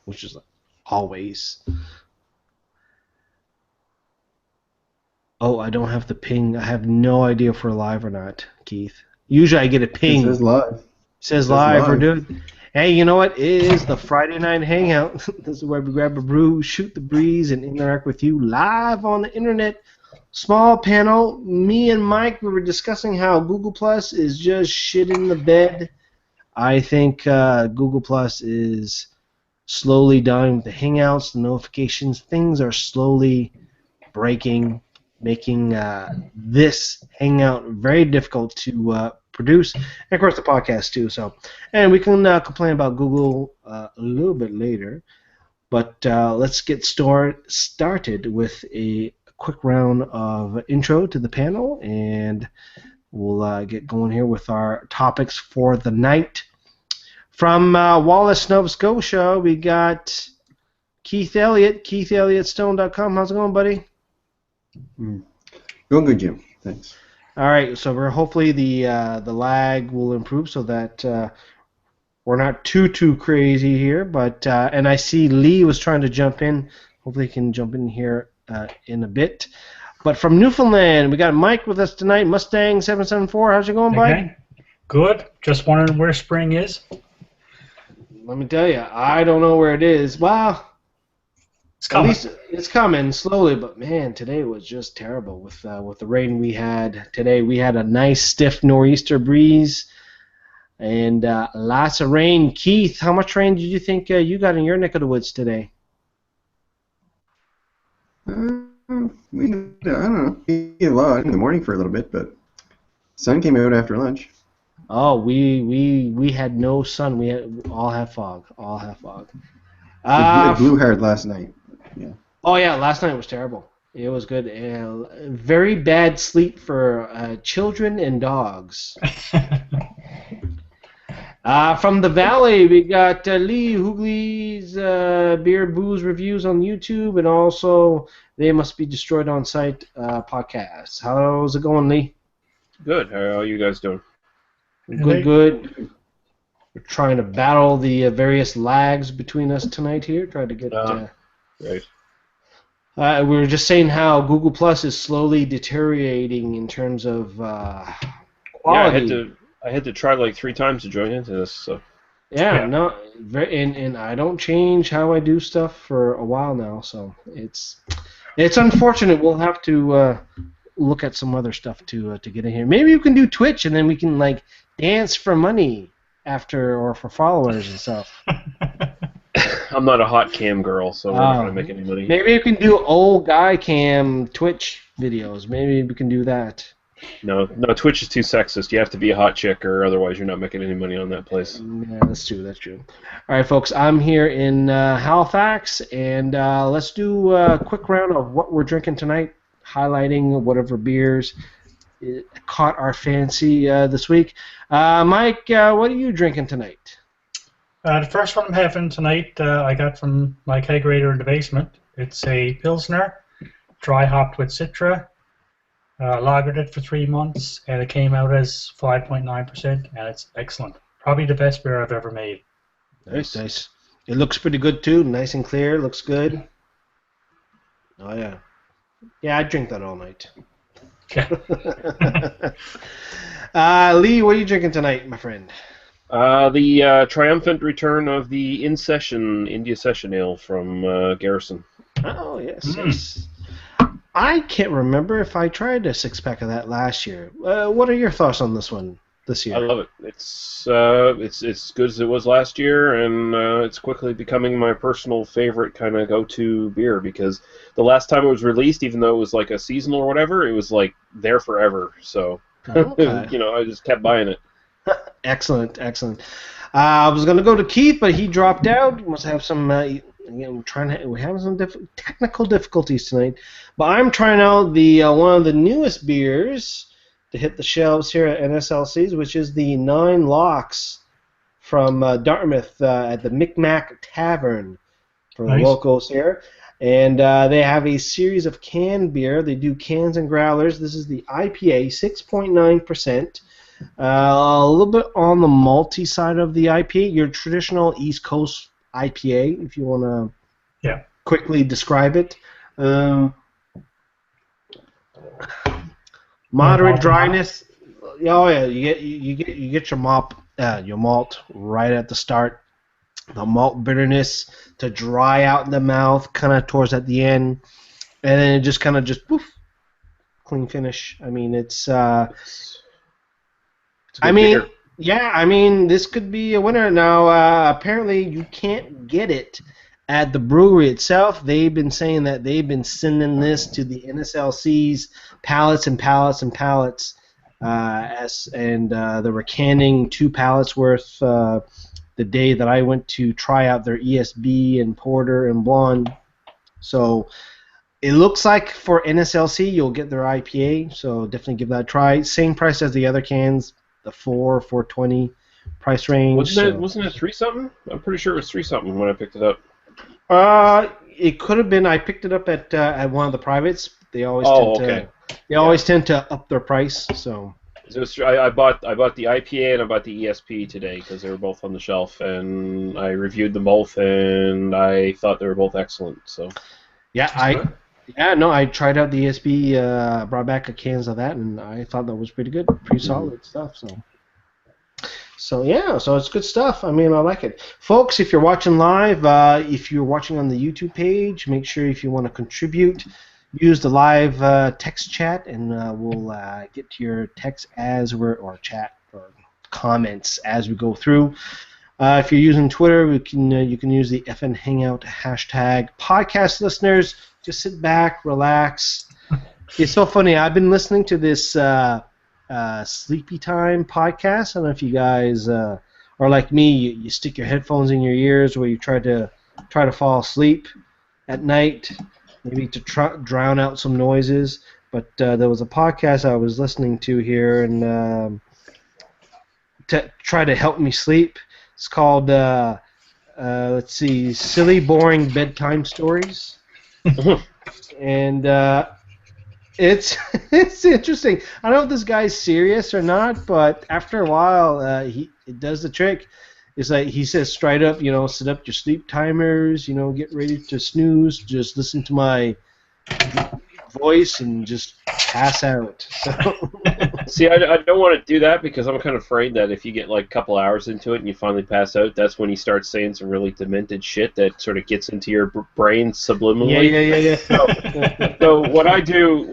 which is always. Oh, I don't have the ping. I have no idea if we're live or not, Keith. Usually I get a ping. It says live. Says live. We're doing. Hey, you know what? It is the Friday night hangout. This is where we grab a brew, shoot the breeze, and interact with you live on the internet. Small panel. Me and Mike, we were discussing how Google Plus is just shit in the bed. I think Google Plus is slowly dying with the hangouts, the notifications. Things are slowly breaking, making this hangout very difficult to produce, and of course the podcast too. So, and we can complain about Google a little bit later, but let's get started with a quick round of intro to the panel, and we'll get going here with our topics for the night. From Wallace, Nova Scotia, we got Keith Elliott, KeithElliottStone.com. How's it going, buddy? Going good, Jim. Thanks. All right, so we're hopefully the lag will improve so that we're not too crazy here. But and I see Lee was trying to jump in. Hopefully, he can jump in here in a bit. But from Newfoundland, we got Mike with us tonight. Mustang 774. How's it going, Mike? Good. Just wondering where spring is. Let me tell you, I don't know where it is. Well, it's coming. At least it's coming slowly, but man, today was just terrible with the rain we had today. We had a nice stiff nor'easter breeze and lots of rain. Keith, how much rain did you think you got in your neck of the woods today? I don't know. We had a lot in the morning for a little bit, but sun came out after lunch. Oh, we had no sun. We all have fog. It blew hard last night. Yeah. Oh yeah, last night was terrible. It was good. Very bad sleep for children and dogs. From the Valley, we got Lee Hoogley's Beer Booze reviews on YouTube, and also They Must Be Destroyed on Site podcast. How's it going, Lee? Good. How are you guys doing? Good. We're trying to battle the various lags between us tonight here. Trying to get. Right. We were just saying how Google Plus is slowly deteriorating in terms of quality. Yeah, I had to try like 3 times to join into this. So. Yeah. No, and I don't change how I do stuff for a while now, so it's unfortunate. We'll have to look at some other stuff to get in here. Maybe you can do Twitch, and then we can like dance for money after, or for followers and stuff. I'm not a hot cam girl, so we're not going to make any money. Maybe you can do old guy cam Twitch videos. Maybe we can do that. No, Twitch is too sexist. You have to be a hot chick, or otherwise you're not making any money on that place. Yeah, that's true. All right, folks, I'm here in Halifax, and let's do a quick round of what we're drinking tonight, highlighting whatever beers caught our fancy this week. Mike, what are you drinking tonight? The first one I'm having tonight I got from my kegerator in the basement. It's a Pilsner, dry hopped with Citra. Lagered it for 3 months, and it came out as 5.9%, and it's excellent. Probably the best beer I've ever made. Nice. It looks pretty good too. Nice and clear. Looks good. Oh yeah. Yeah, I'd drink that all night. Lee, what are you drinking tonight, my friend? The triumphant return of the India Session Ale from Garrison. Oh, yes. I can't remember if I tried a 6-pack of that last year. What are your thoughts on this one this year? I love it. It's as good as it was last year, and it's quickly becoming my personal favorite kind of go-to beer, because the last time it was released, even though it was like a seasonal or whatever, it was like there forever. So, okay. I just kept buying it. Excellent. I was going to go to Keith, but he dropped out. We must have some. We're having some technical difficulties tonight, but I'm trying out the one of the newest beers to hit the shelves here at NSLC's, which is the 9 Locks from Dartmouth at the Micmac Tavern for the locals here. And they have a series of canned beer. They do cans and growlers. This is the IPA, 6.9%. A little bit on the malty side of the IPA. Your traditional East Coast IPA, if you want Yeah. to quickly describe it. Moderate dryness. Oh yeah, you get your malt right at the start. The malt bitterness to dry out in the mouth, kind of towards at the end, and then it just kind of just poof, clean finish. I mean, it's a good beer. Yeah, I mean, this could be a winner. Now, apparently, you can't get it at the brewery itself. They've been saying that they've been sending this to the NSLC's pallets and pallets and pallets, they were canning 2 pallets worth the day that I went to try out their ESB and Porter and Blonde. So it looks like for NSLC you'll get their IPA, so definitely give that a try. Same price as the other cans, the $4.20 price range. Wasn't it 3 something? I'm pretty sure it was 3 something when I picked it up. It could have been. I picked it up at one of the privates. They always tend to up their price. So I bought the IPA and I bought the ESP today because they were both on the shelf, and I reviewed them both, and I thought they were both excellent. So I tried out the ESP, brought back a cans of that, and I thought that was pretty good, pretty solid stuff. So it's good stuff. I mean, I like it, folks. If you're watching live, if you're watching on the YouTube page, make sure if you want to contribute, use the live text chat, and we'll get to your text or chat or comments as we go through. If you're using Twitter, you can use the FN Hangout hashtag. Podcast listeners, just sit back, relax. It's so funny. I've been listening to this Sleepy Time podcast. I don't know if you guys are like me. You stick your headphones in your ears where you try to fall asleep at night, maybe to drown out some noises. But there was a podcast I was listening to here, and to try to help me sleep. It's called Silly Boring Bedtime Stories, and it's interesting. I don't know if this guy's serious or not, but after a while, it does the trick. It's like he says straight up, set up your sleep timers, get ready to snooze, just listen to my voice and just pass out. So. See, I don't want to do that because I'm kind of afraid that if you get like a couple hours into it and you finally pass out, that's when he starts saying some really demented shit that sort of gets into your brain subliminally. Yeah. So what I do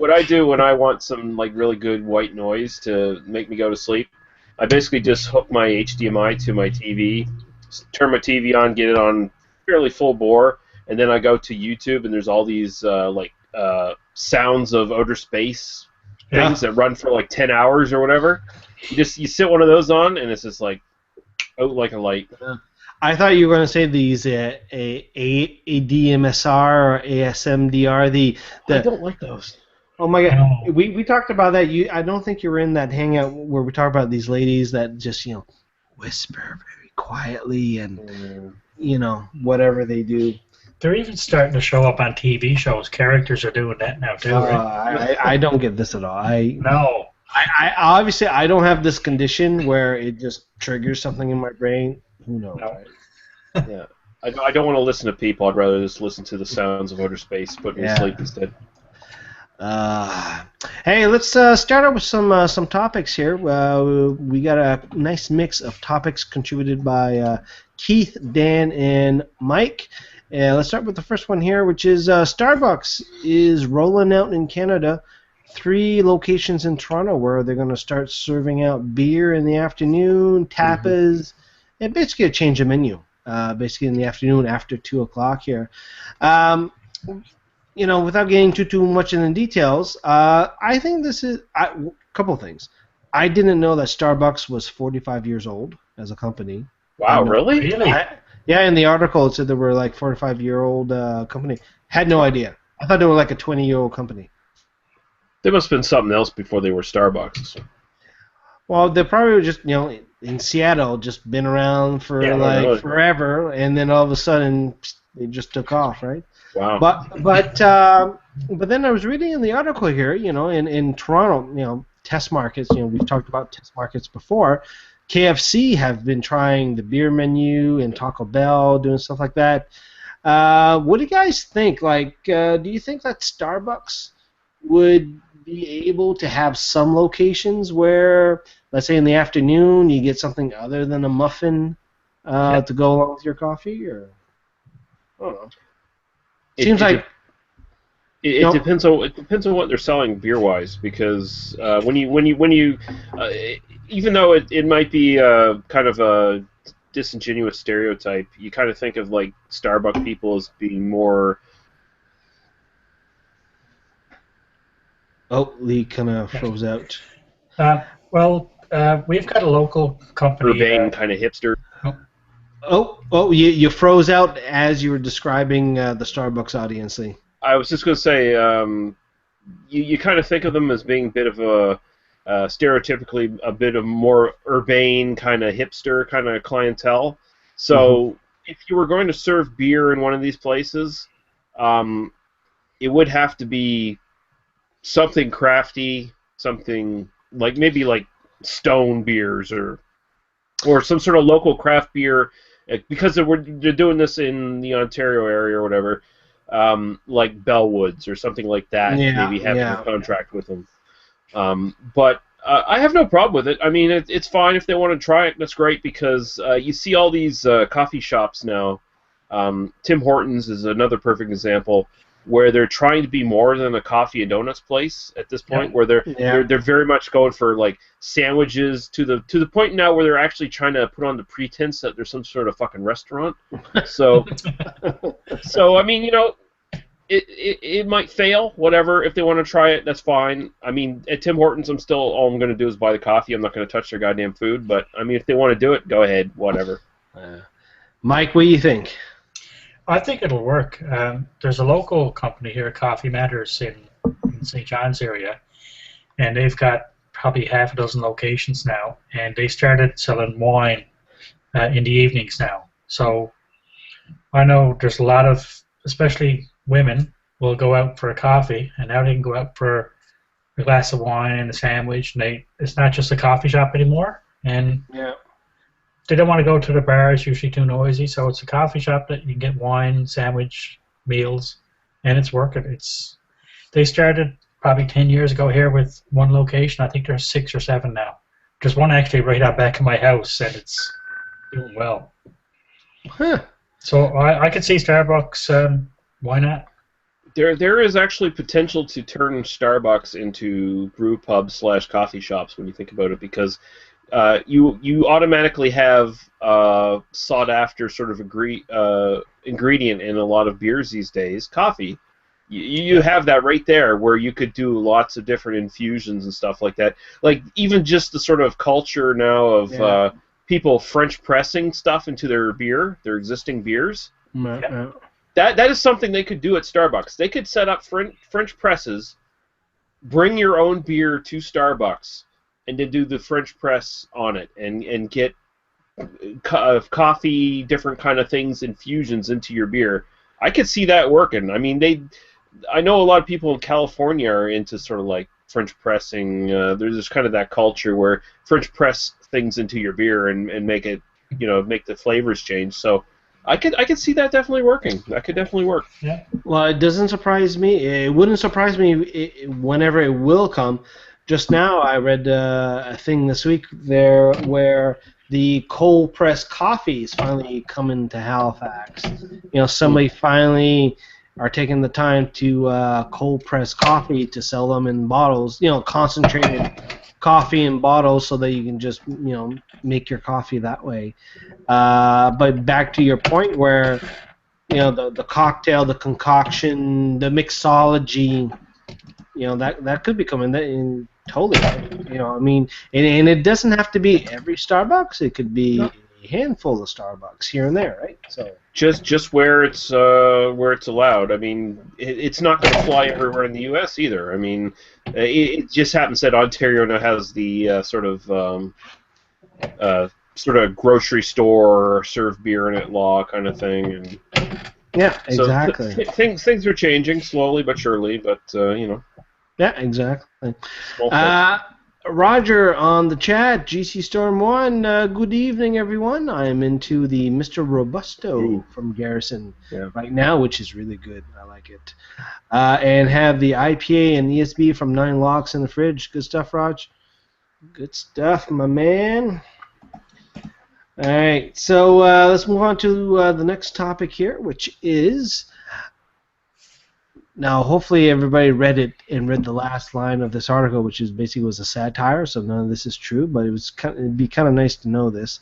when I want some like really good white noise to make me go to sleep, I basically just hook my HDMI to my TV, turn my TV on, get it on fairly full bore, and then I go to YouTube and there's all these sounds of outer space things that run for like 10 hours or whatever. You sit one of those on and it's just like out like a light. I thought you were going to say these a DMSR or ASMDR. I don't like those. Oh my God, we talked about that. I don't think you were in that hangout where we talked about these ladies that just whisper very quietly and whatever they do. They're even starting to show up on TV shows. Characters are doing that now too. Right? I don't get this at all. No. I obviously I don't have this condition where it just triggers something in my brain. Who knows? No. Right? Yeah. I don't want to listen to people. I'd rather just listen to the sounds of outer space, put me to sleep instead. Hey, let's start out with some topics here. We got a nice mix of topics contributed by Keith, Dan, and Mike. Let's start with the first one here, which is Starbucks is rolling out in Canada 3 locations in Toronto where they're going to start serving out beer in the afternoon, tapas, and basically a change of menu. Basically in the afternoon after 2 o'clock here. Without getting too much in the details, I think this is a couple of things. I didn't know that Starbucks was 45 years old as a company. Wow, really? Yeah, in the article it said they were like 45-year-old company. Had no idea. I thought they were like a 20-year-old company. They must have been something else before they were Starbucks. Well, they probably were just, in Seattle, just been around for forever, and then all of a sudden they just took off, right? Wow. But then I was reading in the article here, in Toronto, test markets, we've talked about test markets before. KFC have been trying the beer menu, and Taco Bell doing stuff like that. What do you guys think? Like, do you think that Starbucks would be able to have some locations where, let's say in the afternoon, you get something other than a muffin to go along with your coffee? Or I don't know. It depends on what they're selling beer wise, because when you even though it might be kind of a disingenuous stereotype, you kind of think of like Starbucks people as being more. Oh, Lee kind of froze out. We've got a local company. Urbane kind of hipster. Oh, you froze out as you were describing the Starbucks audience, Lee. I was just going to say, you kind of think of them as being a bit of a stereotypically a bit of more urbane kind of hipster kind of clientele. So if you were going to serve beer in one of these places, it would have to be something crafty, something like maybe like Stone beers or some sort of local craft beer, because they're doing this in the Ontario area or whatever. Like Bellwoods or something like that, maybe having a contract with them. But I have no problem with it. I mean, it's fine if they want to try it. That's great, because you see all these coffee shops now. Tim Hortons is another perfect example, where they're trying to be more than a coffee and donuts place at this point, where they're very much going for like sandwiches to the point now where they're actually trying to put on the pretense that there's some sort of fucking restaurant. So I mean, you know, it might fail, whatever. If they want to try it, that's fine. I mean, at Tim Hortons, all I'm going to do is buy the coffee. I'm not going to touch their goddamn food. But I mean, if they want to do it, go ahead, whatever. Mike, what do you think? I think it'll work. There's a local company here, Coffee Matters, in St. John's area, and they've got probably half a dozen locations now, and they started selling wine in the evenings now. So I know there's a lot of, especially women, will go out for a coffee, and now they can go out for a glass of wine and a sandwich, and it's not just a coffee shop anymore. And they don't want to go to the bar, it's usually too noisy, so it's a coffee shop that you can get wine, sandwich, meals, and it's working. They started probably 10 years ago here with one location. I think there's 6 or 7 now. There's one actually right out back of my house, and it's doing well. Huh. So I could see Starbucks, why not? There is actually potential to turn Starbucks into brew pubs / coffee shops when you think about it, because you automatically have sought after sort of ingredient in a lot of beers these days, coffee. You have that right there, where you could do lots of different infusions and stuff like that. Like even just the sort of culture now of people French pressing stuff into their beer, their existing beers. That is something they could do at Starbucks. They could set up French presses, bring your own beer to Starbucks, and then do the French press on it, and get coffee, different kind of things, infusions into your beer. I could see that working. I mean, I know a lot of people in California are into sort of like French pressing. There's just kind of that culture where French press things into your beer and make it, make the flavors change. So I could see that definitely working. That could definitely work. Yeah. Well, it doesn't surprise me. It wouldn't surprise me whenever it will come. Just now, I read a thing this week there where the cold pressed coffee is finally coming to Halifax. Somebody finally are taking the time to cold press coffee to sell them in bottles. Concentrated coffee in bottles so that you can just make your coffee that way. But back to your point, where the cocktail, the concoction, the mixology, that could be coming in. Totally, I mean, and it doesn't have to be every Starbucks. It could be a handful of Starbucks here and there, right? So just where it's allowed. I mean, it's not going to fly everywhere in the U.S. either. I mean, it just happens that Ontario now has the sort of grocery store serve beer in it law kind of thing, and exactly. So things are changing slowly but surely, but Yeah, exactly. Roger on the chat, GC Storm 1, good evening, everyone. I am into the Mr. Robusto from Garrison right now, which is really good. I like it. And have the IPA and ESB from 9 Locks in the fridge. Good stuff, Raj. Good stuff, my man. All right, so let's move on to the next topic here, which is... Now, hopefully everybody read it and read the last line of this article, which is basically was a satire, so none of this is true, but it'd be kind of nice to know this.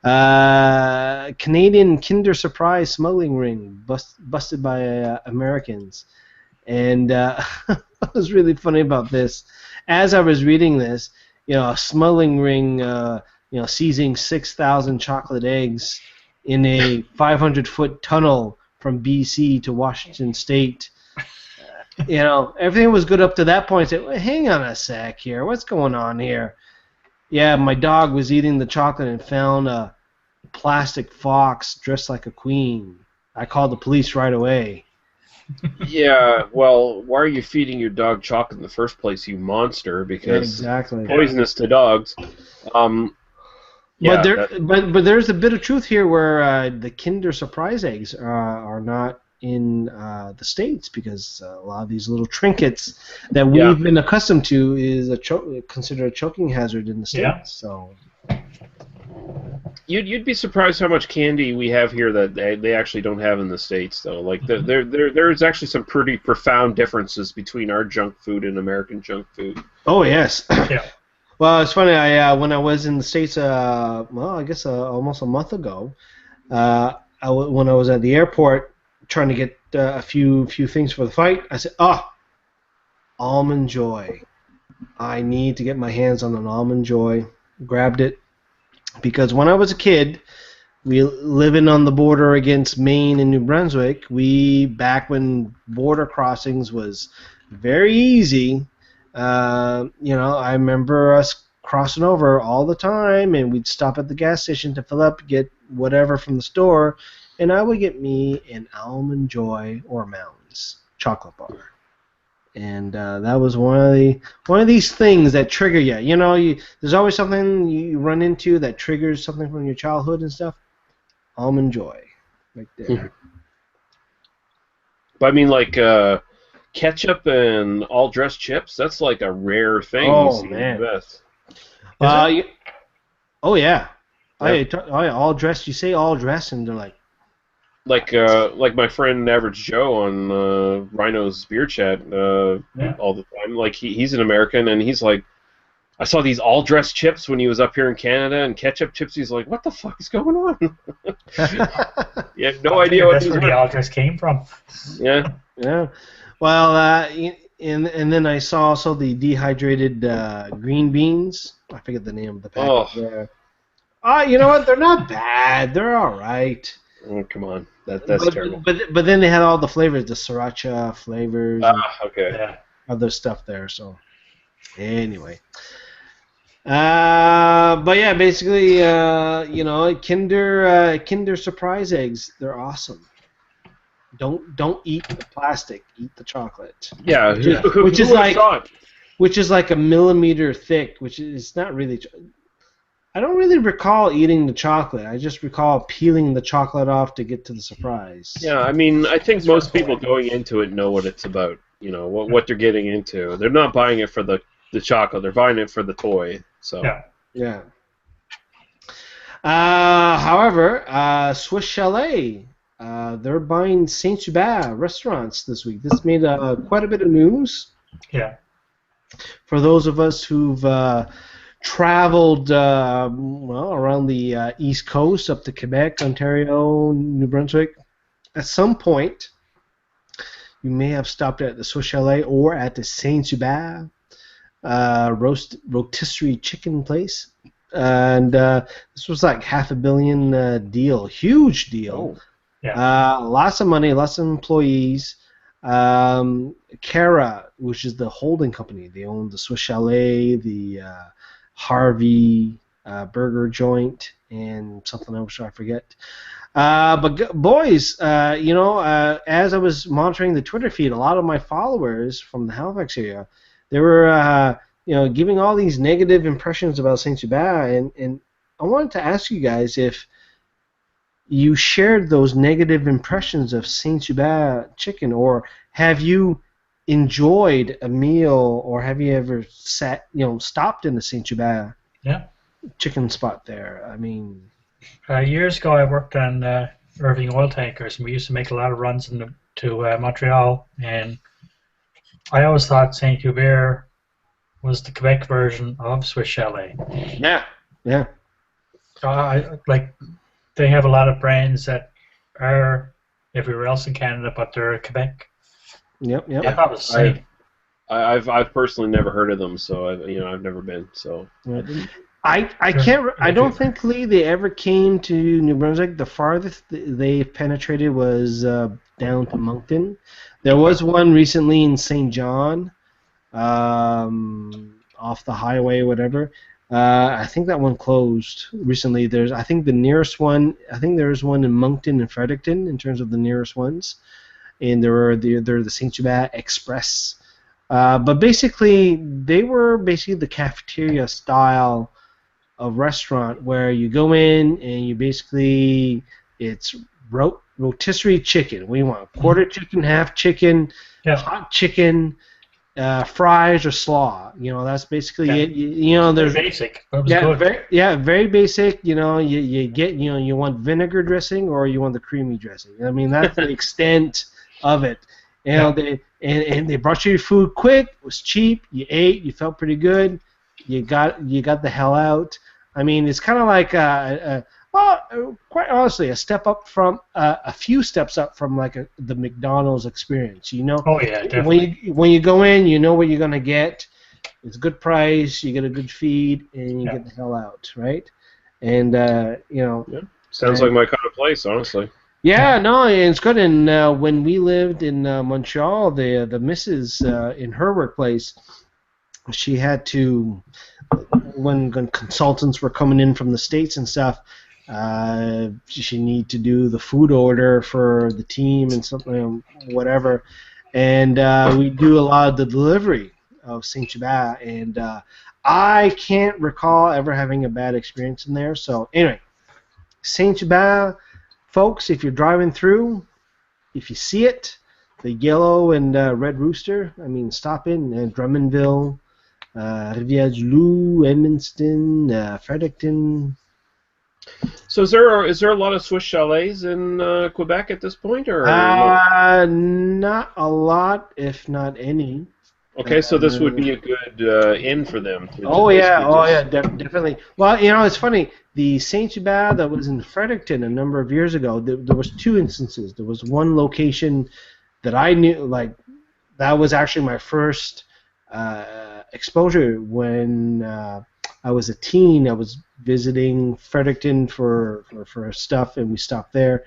Canadian Kinder Surprise smuggling ring busted by Americans. And what was really funny about this, as I was reading this, a smuggling ring, seizing 6,000 chocolate eggs in a 500-foot tunnel from BC to Washington State. Everything was good up to that point. I said, well, hang on a sec here. What's going on here? Yeah, my dog was eating the chocolate and found a plastic fox dressed like a queen. I called the police right away. Yeah, well, why are you feeding your dog chocolate in the first place, you monster? Because exactly. Poisonous to dogs. But there's a bit of truth here where the Kinder Surprise eggs are not in the States, because a lot of these little trinkets that we've been accustomed to is considered a choking hazard in the States. Yeah. So you'd be surprised how much candy we have here that they actually don't have in the States, though. Like there's actually some pretty profound differences between our junk food and American junk food. Oh yes. Yeah. Well, it's funny. When I was in the States, I guess almost a month ago, when I was at the airport trying to get a few things for the fight, I said, Almond Joy. I need to get my hands on an Almond Joy. Grabbed it because when I was a kid, we living on the border against Maine and New Brunswick, back when border crossings was very easy, I remember us crossing over all the time, and we'd stop at the gas station to fill up, get whatever from the store, and I would get me an Almond Joy or Mounds chocolate bar, and that was one of these things that trigger you. There's always something you run into that triggers something from your childhood and stuff. Almond Joy, right there. But I mean, like ketchup and all dressed chips. That's like a rare thing. Oh, you see man. in the West. Oh yeah. All dressed. You say all dressed, and they're like. Like my friend Average Joe on Rhino's Beer Chat all the time. Like he's an American, and he's like, I saw these all dressed chips when he was up here in Canada, and ketchup chips. He's like, what the fuck is going on? You have no idea what that's where the all dress came from. Yeah. Yeah. Well, and then I saw also the dehydrated green beans. I forget the name of the package. You know what? They're not bad. They're all right. Oh, come on. That's terrible. But then they had all the flavors, the sriracha flavors, okay. Yeah. other stuff there. So anyway, but yeah, basically, Kinder Surprise eggs, they're awesome. Don't eat the plastic. Eat the chocolate. Yeah. Which is like a millimeter thick, which is not really. I don't really recall eating the chocolate. I just recall peeling the chocolate off to get to the surprise. Yeah, I mean, I think most people going into it know what it's about. What they're getting into. They're not buying it for the chocolate. They're buying it for the toy. So. Yeah. However, Swiss Chalet, they're buying St-Hubert restaurants this week. This made quite a bit of news. Yeah. For those of us who've traveled around the East Coast up to Quebec, Ontario, New Brunswick, at some point you may have stopped at the Swiss Chalet or at the St-Hubert rotisserie chicken place, and this was like $500 million deal, huge deal. Oh. Yeah. Lots of money, lots of employees. Cara, which is the holding company, they own the Swiss Chalet, the Harvey burger joint, and something else I forget. But boys, as I was monitoring the Twitter feed, a lot of my followers from the Halifax area, they were giving all these negative impressions about Saint-Hubert, and I wanted to ask you guys if you shared those negative impressions of Saint-Hubert chicken, or have you enjoyed a meal, or have you ever stopped in the Saint-Hubert chicken spot there? I mean, years ago I worked on Irving oil tankers, and we used to make a lot of runs to Montreal, and I always thought Saint-Hubert was the Quebec version of Swiss Chalet. Yeah. They have a lot of brands that are everywhere else in Canada, but they're Quebec. Yep. I thought it was the same. I've personally never heard of them, so I've never been. So I don't think, Lee, they ever came to New Brunswick. The farthest they penetrated was down to Moncton. There was one recently in St. John, off the highway, whatever. I think that one closed recently. I think the nearest one. I think there is one in Moncton and Fredericton in terms of the nearest ones, and they're the Saint-Hubert Express. But basically, they were the cafeteria style of restaurant where you go in and you basically it's rotisserie chicken. We want quarter chicken, half chicken, hot chicken. Fries or slaw, that's basically it. There's very basic. But it was good. Very basic. You get, you want vinegar dressing or you want the creamy dressing. I mean, that's the extent of it. They brought you your food quick. It was cheap. You ate. You felt pretty good. You got the hell out. I mean, it's kind of like quite honestly, a step up from a few steps up from like the McDonald's experience. Oh yeah, definitely. When you go in, you know what you're gonna get. It's a good price. You get a good feed, and you get the hell out, right? And sounds like my kind of place, honestly. Yeah, no, it's good. And when we lived in Montreal, the missus in her workplace, she had to, when consultants were coming in from the States and stuff, she need to do the food order for the team and something, whatever. And we do a lot of the delivery of Saint-Hubert, and I can't recall ever having a bad experience in there. So anyway, Saint-Hubert, folks, if you're driving through, if you see it, the yellow and red rooster, I mean, stop in Drummondville, Rivière-du-Loup, Edmundston, Fredericton. So is there a lot of Swiss chalets in Quebec at this point, or not a lot, if not any. Okay, so this would be a good in for them. Definitely. Well, it's funny. The Saint-Hubert that was in Fredericton a number of years ago, there was two instances. There was one location that I knew, like, that was actually my first exposure when I was a teen. I was visiting Fredericton for stuff, and we stopped there.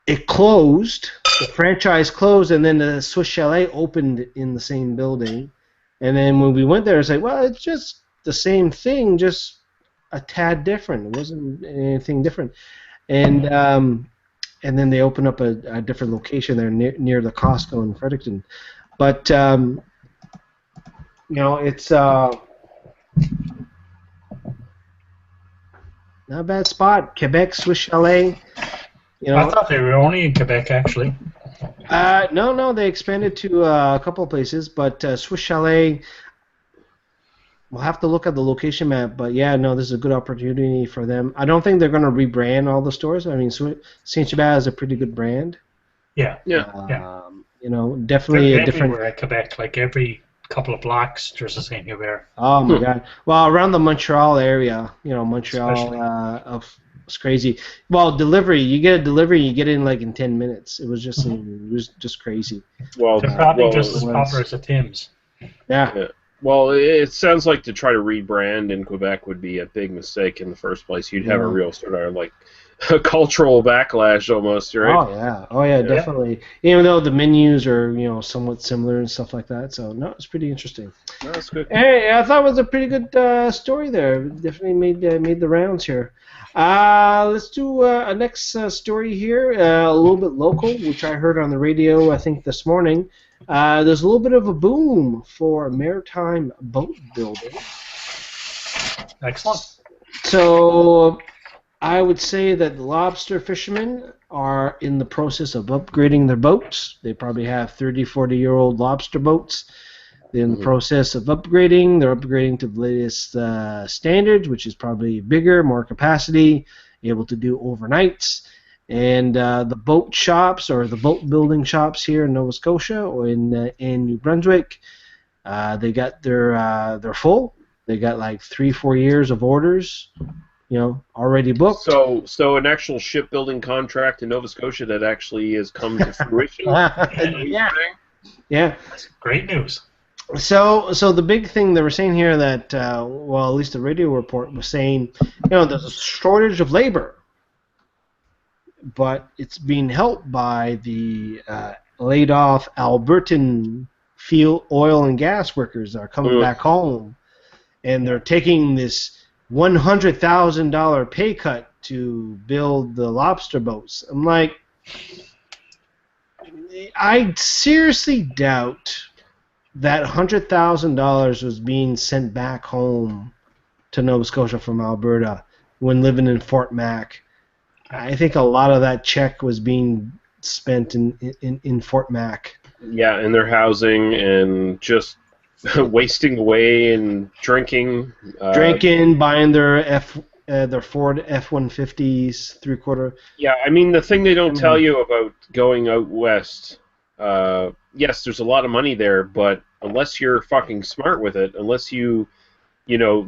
It closed. The franchise closed, and then the Swiss Chalet opened in the same building. And then when we went there, it's like, well, it's just the same thing, just a tad different. It wasn't anything different. And then they opened up a different location there near the Costco in Fredericton. But it's not a bad spot. Quebec, Swiss Chalet. I thought they were only in Quebec, actually. No, they expanded to a couple of places, but Swiss Chalet, we'll have to look at the location map, but yeah, no, this is a good opportunity for them. I don't think they're going to rebrand all the stores. I mean, Saint-Hubert is a pretty good brand. Yeah. Definitely they're a different... everywhere at Quebec, like every couple of blocks there's a Saint-Hubert. Oh my God! Well, around the Montreal area, Montreal, it's crazy. Well, delivery, you get it in like in 10 minutes. It was just crazy. Well, they're probably just as popular as the Tim's. Yeah. Well, it sounds like to try to rebrand in Quebec would be a big mistake in the first place. You'd have a real sort of like a cultural backlash almost, right? Oh yeah, definitely. Even though the menus are somewhat similar and stuff like that, so no, it's pretty interesting. No, that's good. Hey, I thought it was a pretty good story there. Definitely made the rounds here. Let's do a next story here, a little bit local, which I heard on the radio I think this morning. There's a little bit of a boom for maritime boat building. Excellent. So I would say that the lobster fishermen are in the process of upgrading their boats. They probably have 30, 40-year-old lobster boats. They're in the process of upgrading. They're upgrading to the latest standards, which is probably bigger, more capacity, able to do overnights. And the boat shops or the boat building shops here in Nova Scotia or in New Brunswick, they got they're full. They got like 3-4 years of orders, already booked. So an actual shipbuilding contract in Nova Scotia that actually has come to fruition. Yeah. That's great news. So the big thing they were saying here that, well, at least the radio report was saying, there's a shortage of labor, but it's being helped by the laid-off Albertan field oil and gas workers that are coming back home, and they're taking this $100,000 pay cut to build the lobster boats. I'm like, I seriously doubt that $100,000 was being sent back home to Nova Scotia from Alberta when living in Fort Mac. I think a lot of that check was being spent in Fort Mac. Yeah, and their housing and just wasting away and drinking. Buying their Ford F-150s, 3/4. Yeah, I mean, the thing they don't tell you about going out west, yes, there's a lot of money there, but unless you're fucking smart with it, unless you're doing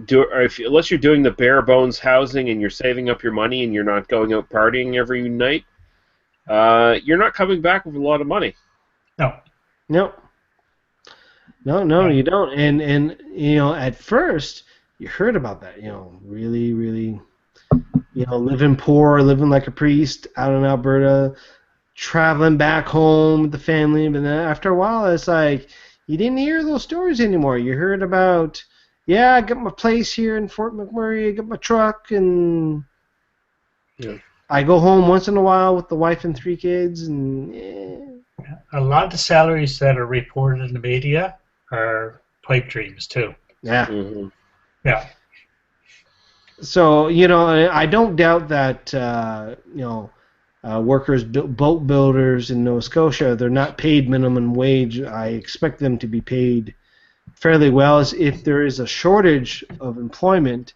the bare bones housing and you're saving up your money and you're not going out partying every night, you're not coming back with a lot of money. No, you don't. And at first you heard about that, really, really, living poor, living like a priest out in Alberta, traveling back home with the family. But then after a while, it's like you didn't hear those stories anymore. You heard about, I got my place here in Fort McMurray, I got my truck, and I go home once in a while with the wife and 3 kids, and a lot of the salaries that are reported in the media are pipe dreams too. Yeah. Mm-hmm. Yeah. So I don't doubt that workers, boat builders in Nova Scotia, they're not paid minimum wage. I expect them to be paid fairly well. As if there is a shortage of employment,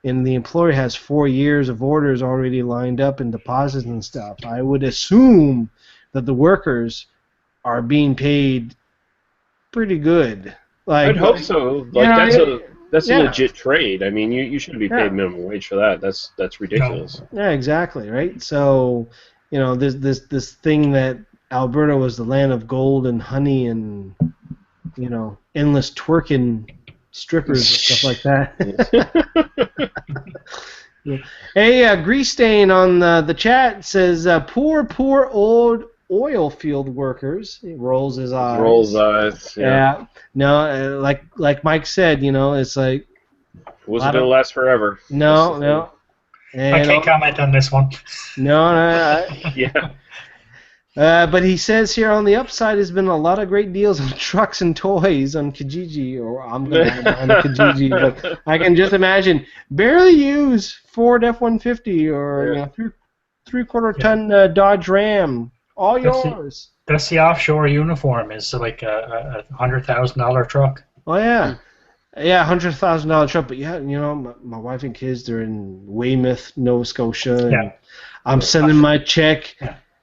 and the employer has 4 years of orders already lined up and deposits and stuff, I would assume that the workers are being paid pretty good. I'd hope so. That's a legit trade. I mean, you shouldn't be paid minimum wage for that. That's ridiculous. Yeah, exactly, right? So, this thing that Alberta was the land of gold and honey and endless twerking strippers and stuff like that. Hey, Grease Stain on the chat says, poor old oil field workers. He rolls his eyes. Yeah. No, like Mike said, it's like... Wasn't going to last forever. No. And I can't comment on this one. No. Yeah. But he says here on the upside has been a lot of great deals on trucks and toys on Kijiji, or I'm going to on Kijiji, but I can just imagine barely used Ford F-150 or 3/4 ton Dodge Ram, all yours. That's the offshore uniform. Is like a $100,000 truck. Oh yeah. Yeah, $100,000 truck, but my wife and kids, they're in Weymouth, Nova Scotia, and I'm sending my check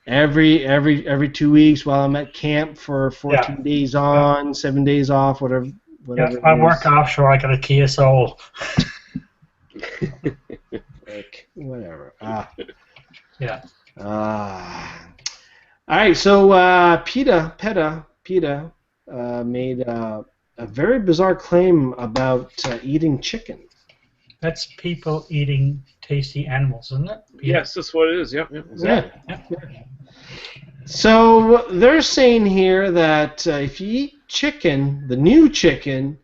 every 2 weeks while I'm at camp for 14 days on, 7 days off, whatever. Yeah, if I work offshore, I got a Kia Soul. Whatever. Yeah. All right, so PETA made a very bizarre claim about eating chicken. That's people eating tasty animals, isn't it? Yes, that's what it is. Yep, exactly. Yeah. So they're saying here that if you eat chicken, the new chicken,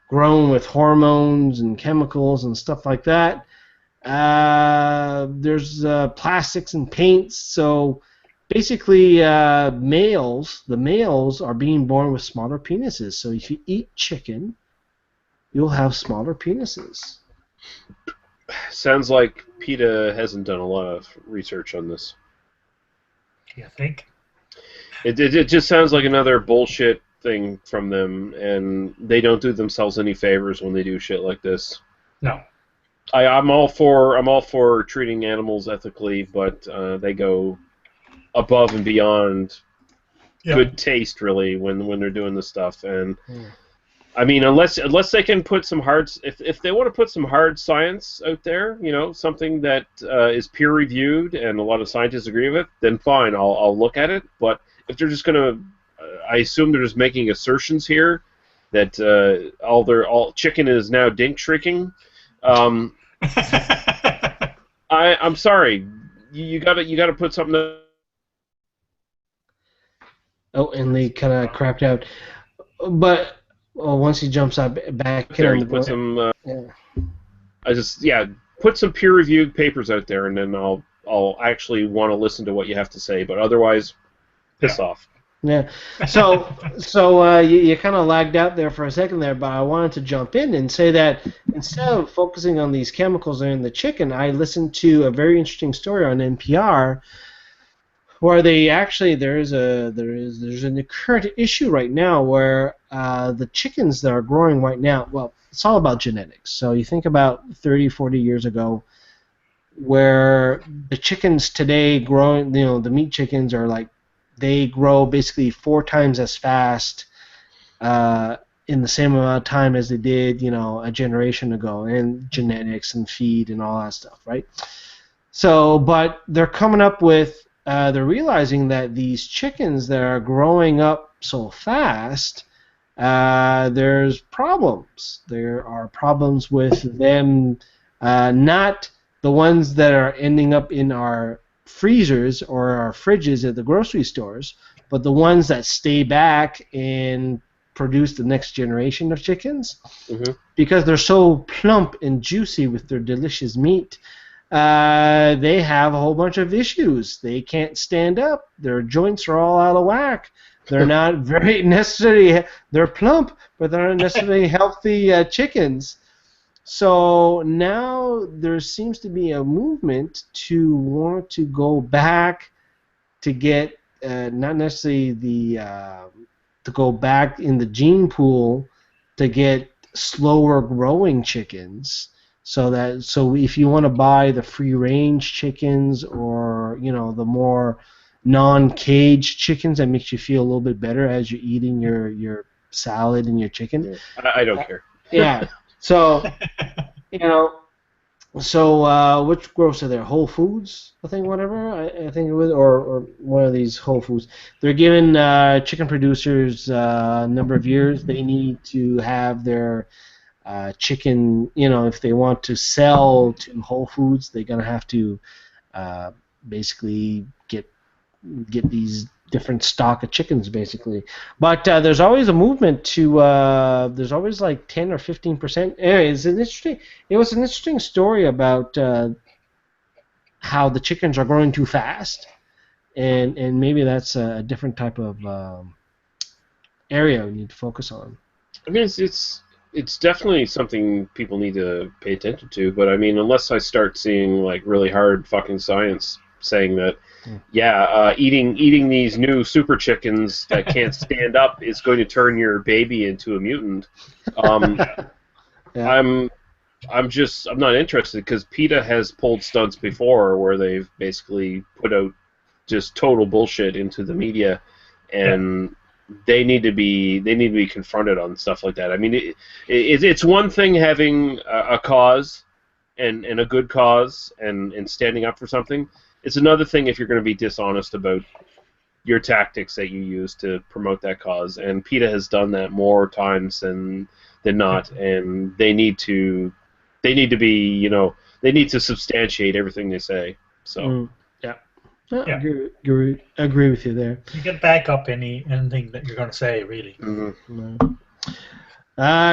grown with hormones and chemicals and stuff like that, there's plastics and paints. So basically, the males are being born with smaller penises. So if you eat chicken, you'll have smaller penises. Sounds like PETA hasn't done a lot of research on this. You think? It just sounds like another bullshit thing from them, and they don't do themselves any favors when they do shit like this. No. I'm all for treating animals ethically, but they go above and beyond good taste, really, when they're doing this stuff. And I mean, unless they can put some if they want to put some hard science out there, something that is peer reviewed and a lot of scientists agree with, then fine, I'll look at it. But if they're just gonna, I assume they're just making assertions here that all chicken is now dink shrieking. I'm sorry, you gotta put something. Oh, and they kind of crapped out, but. Well, once he jumps up back there, in you put some. Yeah. Put some peer-reviewed papers out there, and then I'll actually want to listen to what you have to say. But otherwise, piss off. Yeah. So you kind of lagged out there for a second there, but I wanted to jump in and say that instead of focusing on these chemicals in the chicken, I listened to a very interesting story on NPR. Where there's a current issue right now where the chickens that are growing right now, well, it's all about genetics. So you think about 30, 40 years ago, where the chickens today growing, the meat chickens are they grow basically 4 times as fast in the same amount of time as they did, a generation ago, and genetics and feed and all that stuff, right? So, but they're coming up with they're realizing that these chickens that are growing up so fast, there's problems. There are problems with them, not the ones that are ending up in our freezers or our fridges at the grocery stores, but the ones that stay back and produce the next generation of chickens. Mm-hmm. Because they're so plump and juicy with their delicious meat. They have a whole bunch of issues. They can't stand up. Their joints are all out of whack. They're not very necessarily. They're plump, but they're not necessarily healthy chickens. So now there seems to be a movement to want to go back to get not necessarily to go back in the gene pool to get slower growing chickens. So if you want to buy the free range chickens or the more non-caged chickens that makes you feel a little bit better as you're eating your salad and your chicken. I don't care. Yeah. So which grocer there? Whole Foods, I think, whatever. I think it was, or one of these Whole Foods. They're giving chicken producers a number of years. They need to have their chicken, if they want to sell to Whole Foods, they're gonna have to basically get these different stock of chickens, basically. But there's always a movement to there's always like 10 or 15%. Anyway, it was an interesting story about how the chickens are growing too fast, and maybe that's a different type of area we need to focus on. I mean, it's definitely something people need to pay attention to, but I mean, unless I start seeing really hard fucking science saying that, eating these new super chickens that can't stand up is going to turn your baby into a mutant. Yeah. I'm not interested because PETA has pulled stunts before where they've basically put out just total bullshit into the media, and they need to be confronted on stuff like that. I mean, it's one thing having a cause and a good cause and standing up for something. It's another thing if you're going to be dishonest about your tactics that you use to promote that cause. And PETA has done that more times than not, and they need to they need to be, they need to substantiate everything they say. So. Yeah. Yeah. Agree with you there. You can back up anything that you're going to say, really. Mm-hmm.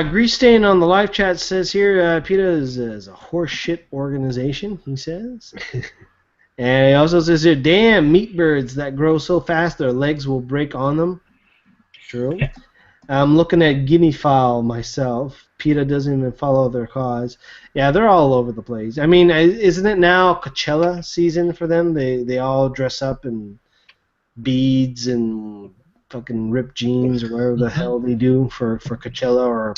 Grease Stain on the live chat says here, PETA is a horseshit organization, he says. And he also says here, damn, meat birds that grow so fast their legs will break on them. True. I'm looking at guinea fowl myself. PETA doesn't even follow their cause. Yeah, they're all over the place. I mean, isn't it now Coachella season for them? They all dress up in beads and fucking ripped jeans or whatever the hell they do for Coachella or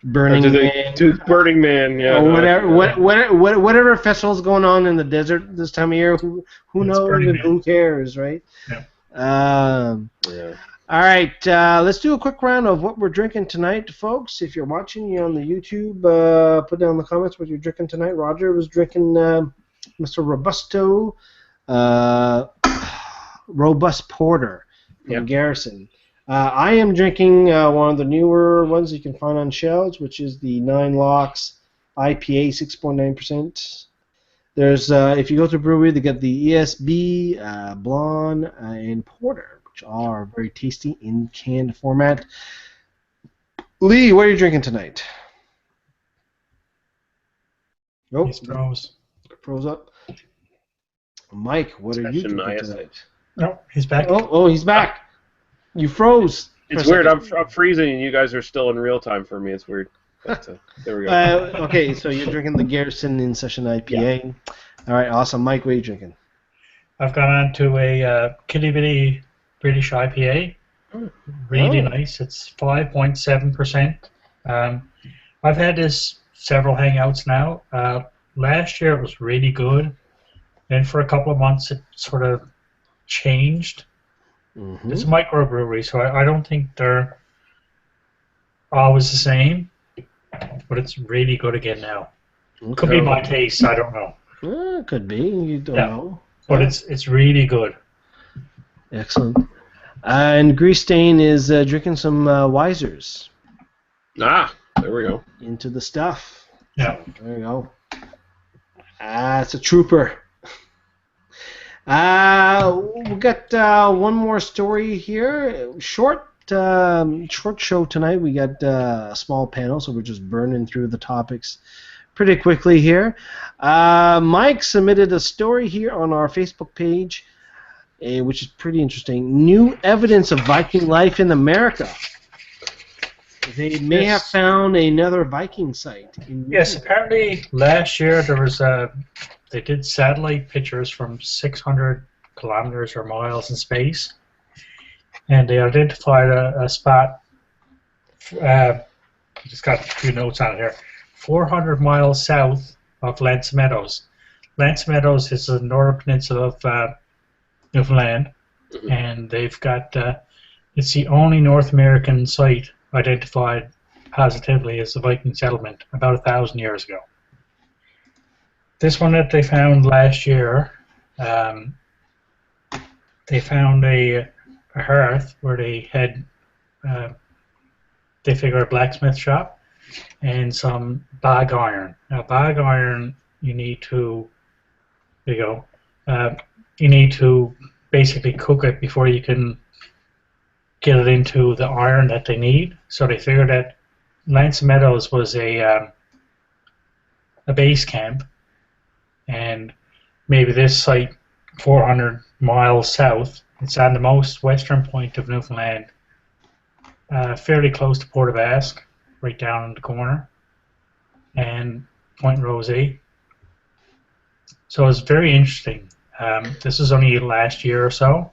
Burning Man. Burning Man, yeah. Or whatever festival's going on in the desert this time of year. Who knows and who cares, right? Yeah. Yeah. All right, let's do a quick round of what we're drinking tonight, folks. If you're watching, you're on the YouTube, put down in the comments what you're drinking tonight. Roger was drinking Mr. Robusto Robust Porter from Garrison. I am drinking one of the newer ones you can find on shelves, which is the 9 Locks IPA, 6.9%. There's, if you go to a brewery, they got the ESB, Blonde, and Porter, which are very tasty in canned format. Lee, what are you drinking tonight? Nope. He's froze. Froze up. Mike, what are you drinking tonight? No, he's back. Oh, he's back. You froze. It's weird. I'm freezing, and you guys are still in real time for me. It's weird. But, there we go. Okay, so you're drinking the Garrison In Session IPA. Yeah. All right, awesome. Mike, what are you drinking? I've gone on to a kitty bitty British IPA. Really nice. It's 5.7%. I've had this several hangouts now. Last year it was really good. Then for a couple of months it sort of changed. It's a microbrewery, so I don't think they're always the same. But it's really good again now. Okay. Could be my taste, I don't know. Could be, you don't know. But it's really good. Excellent. And Grease Stain is drinking some Wisers. There we go. Into the stuff. Yeah. There you go. It's a trooper. We got one more story here. Short show tonight. We got a small panel, so we're just burning through the topics pretty quickly here. Mike submitted a story here on our Facebook page, which is pretty interesting. New evidence of Viking life in America. They may have found another Viking site. Yes, apparently last year there was they did satellite pictures from 600 kilometers or miles in space, and they identified a spot. Just got a few notes on it here. 400 miles south of Lance Meadows. Lance Meadows is the northern peninsula of Newfoundland, and they've got it's the only North American site identified positively as a Viking settlement about 1,000 years ago. This one that they found last year, they found a hearth where they had, they figure a blacksmith shop and some bog iron. Now bog iron, you need to, you need to basically cook it before you can get it into the iron that they need. So they figured that Lance Meadows was a base camp, and maybe this site 400 miles south, it's on the most western point of Newfoundland, fairly close to Port of Ask, right down in the corner, and Point Rosé. So it's very interesting. This is only last year or so.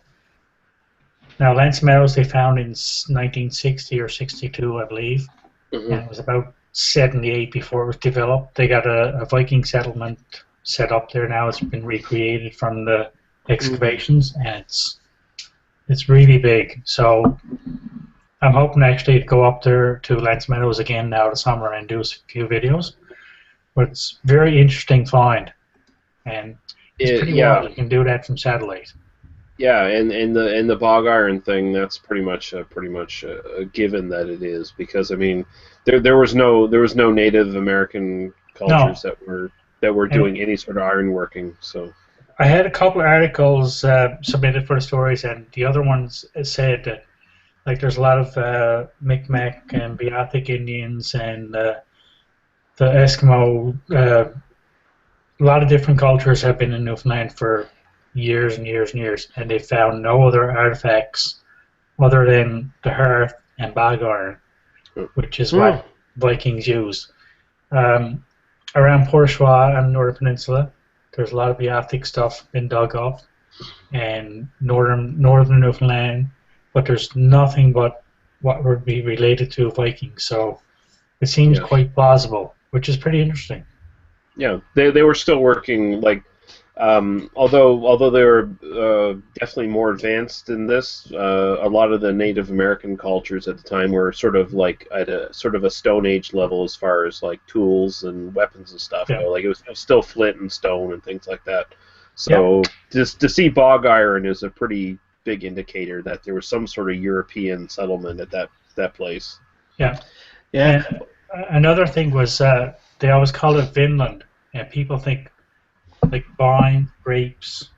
Now, Lance Meadows they found in 1960 or 62, I believe, and it was about 78 before it was developed. They got a Viking settlement set up there now. It's been recreated from the excavations, and it's really big. So I'm hoping actually to go up there to Lance Meadows again now this summer and do a few videos. But it's very interesting find, and it's pretty wild. You can do that from satellite. Yeah, and the bog iron thing, that's pretty much a given that it is, because I mean there was no Native American cultures that were doing any sort of ironworking. So I had a couple of articles submitted for the stories, and the other ones said that like there's a lot of Micmac and Beothuk Indians and the Eskimo. A lot of different cultures have been in Newfoundland for years and years and years, and they found no other artifacts other than the hearth and bog iron, which is what Vikings used. Around Port Choix and the Northern Peninsula, there's a lot of Beothuk stuff been dug up, and northern Newfoundland, but there's nothing but what would be related to Vikings. So it seems quite plausible, which is pretty interesting. Yeah, they were still working, like, although they were definitely more advanced in this, a lot of the Native American cultures at the time were sort of like at a sort of a Stone Age level as far as like tools and weapons and stuff. Yeah. Like it was still flint and stone and things like that. So just to see bog iron is a pretty big indicator that there was some sort of European settlement at that place. Yeah. Yeah. And another thing was they always call it Vinland, and people think like vine, grapes.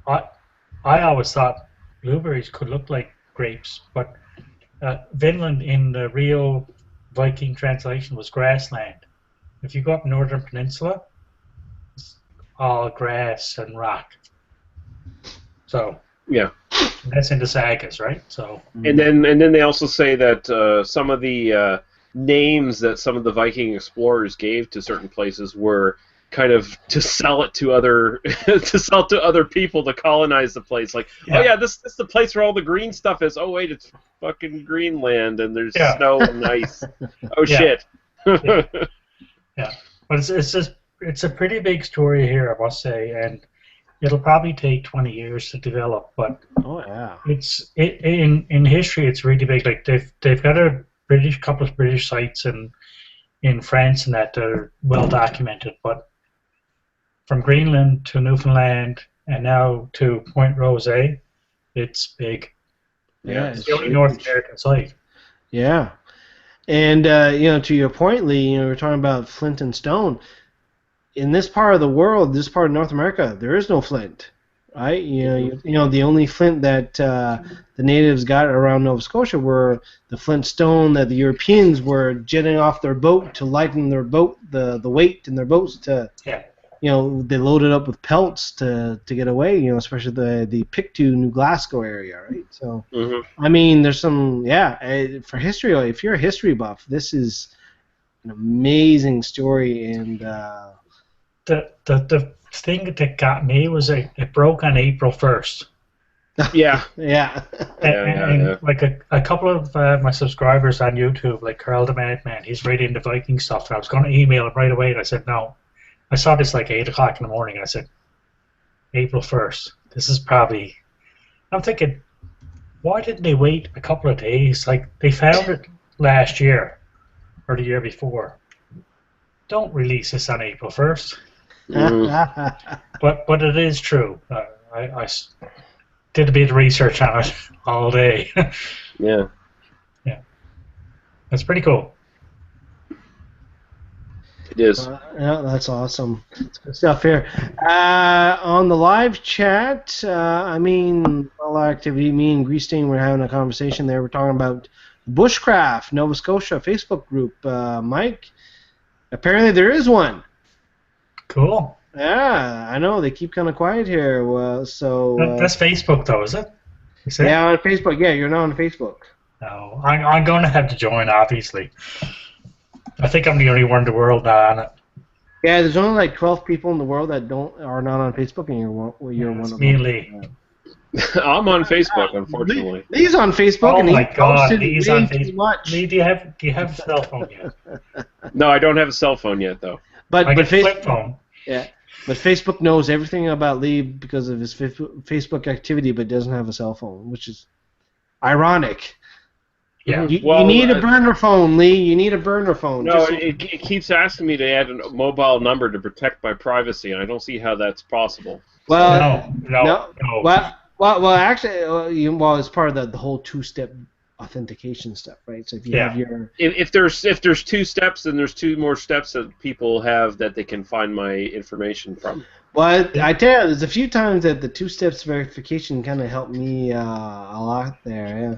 I always thought blueberries could look like grapes, but Vinland in the real Viking translation was grassland. If you go up Northern Peninsula, it's all grass and rock. So yeah, that's in the sagas, right? So and then they also say that some of the names that some of the Viking explorers gave to certain places were kind of to sell it to other people to colonize the place. Like, oh yeah, this is the place where all the green stuff is. Oh wait, it's fucking Greenland and there's snow and ice. Oh shit. Yeah, but it's a pretty big story here, I must say, and it'll probably take 20 years to develop. But in history, it's really big. Like they've got a couple of British sites in France and that are well documented, but from Greenland to Newfoundland and now to Point Rose, it's big. Yeah, it's the only North American site. Yeah, and to your point, Lee, we're talking about flint and stone. In this part of the world, this part of North America, there is no flint, right? The only flint that the natives got around Nova Scotia were the flint stone that the Europeans were jetting off their boat to lighten their boat, the weight in their boats to. Yeah. They loaded up with pelts to get away, especially the Pictou, New Glasgow area, right? So, I mean, there's some, for history, if you're a history buff, this is an amazing story. And the thing that got me was it broke on April 1st. Yeah. And like a couple of my subscribers on YouTube, like Carl the Madman, he's really into Viking stuff, and I was going to email him right away, and I said no. I saw this like 8 o'clock in the morning. I said, April 1st. This is probably... I'm thinking, why didn't they wait a couple of days? Like, they found it last year or the year before. Don't release this on April 1st. But it is true. I did a bit of research on it all day. Yeah. That's pretty cool. It is. Yeah, that's awesome. That's good stuff here. On the live chat, a lot of activity. Me and Greasting were having a conversation there. We're talking about bushcraft, Nova Scotia Facebook group. Mike, apparently there is one. Cool. Yeah, I know. They keep kind of quiet here. That's Facebook, though, is it? Yeah, on Facebook. Yeah, you're not on Facebook. No, I'm going to have to join, obviously. I think I'm the only one in the world not on it. Yeah, there's only like 12 people in the world that are not on Facebook, and you're one of them. Me and Lee. I'm on Facebook, unfortunately. Lee's on Facebook, and my God, Lee's on Facebook. Lee, do you have a cell phone yet? No, I don't have a cell phone yet, though. But flip phone. Yeah, but Facebook knows everything about Lee because of his Facebook activity, but doesn't have a cell phone, which is ironic. Yeah. You need a burner phone, Lee. You need a burner phone. No, it keeps asking me to add a mobile number to protect my privacy, and I don't see how that's possible. Well, no. Well, actually, it's part of the whole two-step authentication stuff, right? So if you have your if there's 2 steps, then there's 2 more steps that people have that they can find my information from. Well, I tell you, there's a few times that the 2 steps verification kind of helped me a lot there. Yeah.